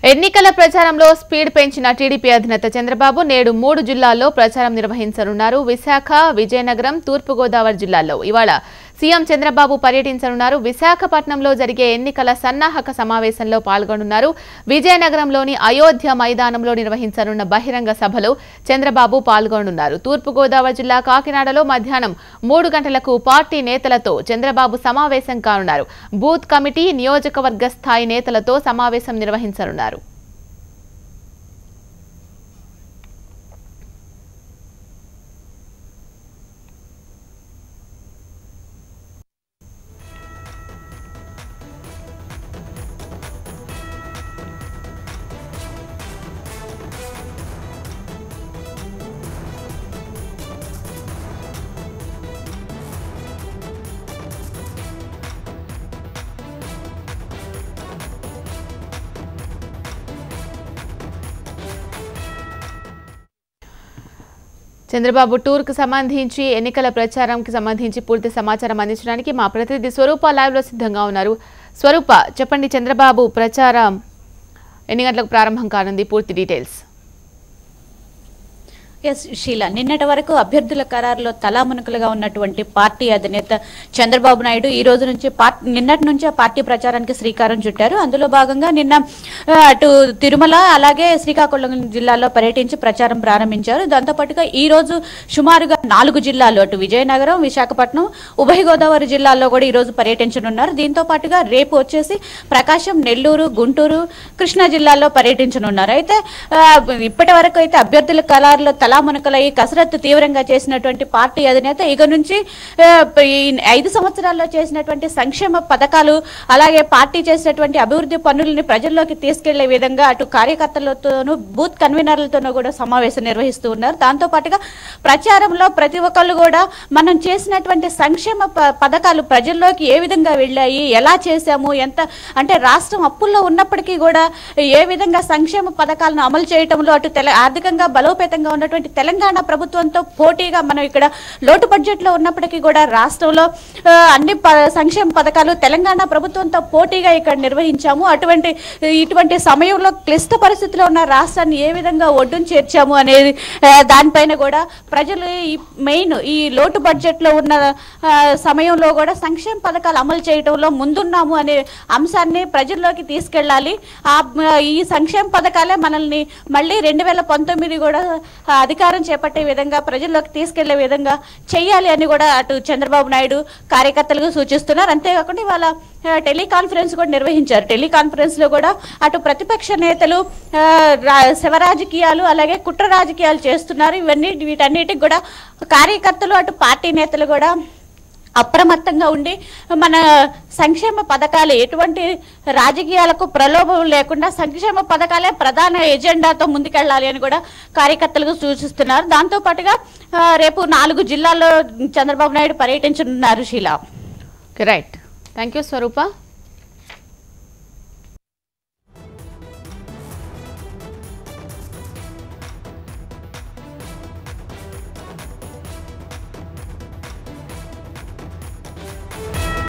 ఎన్నికల ప్రచారంలో స్పీడ్ పెంచిన టీడీపీ అధినేత చంద్రబాబు నేడు 3 జిల్లాల్లో ప్రచారం నిర్వహించనున్నారు. విశాఖ, విజయనగరం, తూర్పు గోదావరి జిల్లాల్లో ఇవాళ సీఎం చంద్రబాబు పర్యటించనున్నారు. విశాఖపట్నంలో జరిగే ఎన్నికల సన్నాహక సమావేశంలో పాల్గొనున్నారు. విజయనగరంలోని అయోధ్య మైదానంలో నిర్వహించనున్న బహిరంగ సభలో చంద్రబాబు పాల్గొనున్నారు. తూర్పు గోదావరి జిల్లా కాకినాడలో మధ్యాహ్నం 3 గంటలకు పార్టీ నేతలతో చంద్రబాబు సమావేశం కానున్నారు. బూత్ కమిటీ, నియోజకవర్గ స్థాయి నేతలతో సమావేశం నిర్వహించనున్నారు. చంద్రబాబు టూర్ కు సంబంధించి ఎన్నికల ప్రచారంకి సంబంధించి పూర్తి సమాచారం అందించడానికి మా ప్రతినిధి స్వరూప లైవ్ లో సిద్ధంగా ఉన్నారు. స్వరూప, చెప్పండి, చంద్రబాబు ప్రచారం ఎన్ని గంటలకు ప్రారంభం కానుంది? పూర్తి డీటెయిల్స్. ఎస్ షీలా, నిన్నటి వరకు అభ్యర్థుల ఖరారులో తలామునకలుగా ఉన్నటువంటి పార్టీ అధినేత చంద్రబాబు నాయుడు ఈ రోజు నుంచి నిన్నటి నుంచే పార్టీ ప్రచారానికి శ్రీకారం చుట్టారు. అందులో భాగంగా నిన్న అటు తిరుమల అలాగే శ్రీకాకుళం జిల్లాలో పర్యటించి ప్రచారం ప్రారంభించారు. దాంతోపాటుగా ఈ రోజు సుమారుగా 4 జిల్లాల్లో అటు విజయనగరం, విశాఖపట్నం, ఉభయ గోదావరి జిల్లాల్లో కూడా ఈ రోజు పర్యటించనున్నారు. దీంతో పాటుగా రేపు వచ్చేసి ప్రకాశం, నెల్లూరు, గుంటూరు, కృష్ణా జిల్లాల్లో పర్యటించనున్నారు. అయితే ఇప్పటి వరకు అయితే అభ్యర్థుల ఖరారులో తలామునకలై కసరత్తు తీవ్రంగా చేసినటువంటి పార్టీ అధినేత ఇక నుంచి 5 సంవత్సరాల్లో చేసినటువంటి సంక్షేమ పథకాలు అలాగే పార్టీ చేసినటువంటి అభివృద్ధి పనులని ప్రజల్లోకి తీసుకెళ్లే విధంగా అటు కార్యకర్తలతోనూ బూత్ కన్వీనర్లతోనూ కూడా సమావేశం నిర్వహిస్తూ ఉన్నారు. దాంతో పాటుగా ప్రచారంలో ప్రతి ఒక్కళ్ళు కూడా మనం చేసినటువంటి సంక్షేమ పథకాలు ప్రజల్లోకి ఏ విధంగా వెళ్ళాయి, ఎలా చేశాము, ఎంత అంటే రాష్ట్రం అప్పుల్లో ఉన్నప్పటికీ కూడా ఏ విధంగా సంక్షేమ పథకాలను అమలు చేయడంలో అటు ఆర్థికంగా బలోపేతంగా ఉన్నటువంటి తెలంగాణ ప్రభుత్వంతో పోటీగా మనం ఇక్కడ లోటు బడ్జెట్ లో ఉన్నప్పటికీ కూడా రాష్ట్రంలో అన్ని సంక్షేమ పథకాలు తెలంగాణ ప్రభుత్వంతో పోటీగా ఇక్కడ నిర్వహించాము. ఇటువంటి సమయంలో క్లిష్ట పరిస్థితిలో ఉన్న రాష్ట్రాన్ని ఏ విధంగా ఒడ్డును చేర్చాము అనేది దానిపైన కూడా ప్రజలు మెయిన్ ఈ లోటు బడ్జెట్ లో ఉన్న సమయంలో కూడా సంక్షేమ పథకాలు అమలు చేయడంలో ముందున్నాము అనే అంశాన్ని ప్రజల్లోకి తీసుకెళ్లాలి. ఈ సంక్షేమ పథకాలే మనల్ని మళ్ళీ 2019 కూడా అధికారం చేపట్టే విధంగా ప్రజల్లోకి తీసుకెళ్లే విధంగా చేయాలి అని కూడా అటు చంద్రబాబు నాయుడు కార్యకర్తలకు సూచిస్తున్నారు. అంతేకాకుండా ఇవాళ టెలికాన్ఫరెన్స్ కూడా నిర్వహించారు. టెలికాన్ఫరెన్స్ లో కూడా అటు ప్రతిపక్ష నేతలు శవ రాజకీయాలు అలాగే కుట్ర రాజకీయాలు చేస్తున్నారు. వీటన్నిటికి కూడా కార్యకర్తలు అటు పార్టీ నేతలు కూడా అప్రమత్తంగా ఉండి మన సంక్షేమ పథకాలు ఎటువంటి రాజకీయాలకు ప్రలోభం లేకుండా సంక్షేమ పథకాలే ప్రధాన ఎజెండాతో ముందుకెళ్లాలి అని కూడా కార్యకర్తలకు సూచిస్తున్నారు. దాంతో పాటుగా రేపు 4 జిల్లాల్లో చంద్రబాబు నాయుడు పర్యటించనున్నారు. Sheela, right, thank you Swaroopa.